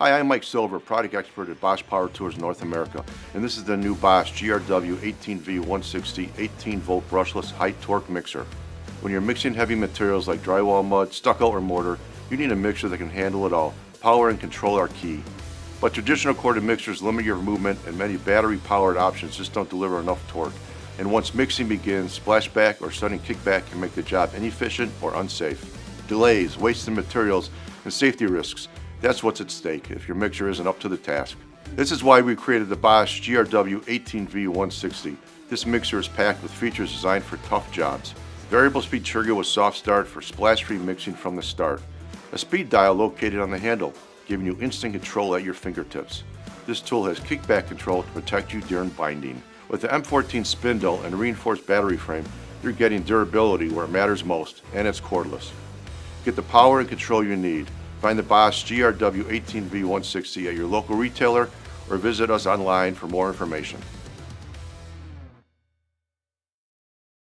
Hi, I'm Mike Silver, product expert at Bosch Power Tools North America, and this is the new Bosch GRW 18V160 18-volt brushless high torque mixer. When you're mixing heavy materials like drywall mud, stucco, or mortar, you need a mixer that can handle it all. Power and control are key. But traditional corded mixers limit your movement, and many battery-powered options just don't deliver enough torque. And once mixing begins, splashback or sudden kickback can make the job inefficient or unsafe. Delays, wasted materials, and safety risks. That's what's at stake if your mixer isn't up to the task. This is why we created the Bosch GRW 18V160. This mixer is packed with features designed for tough jobs. Variable speed trigger with soft start for splash-free mixing from the start. A speed dial located on the handle, giving you instant control at your fingertips. This tool has kickback control to protect you during binding. With the M14 spindle and reinforced battery frame, you're getting durability where it matters most, and it's cordless. Get the power and control you need. Find the Bosch GRW 18V160 at your local retailer or visit us online for more information.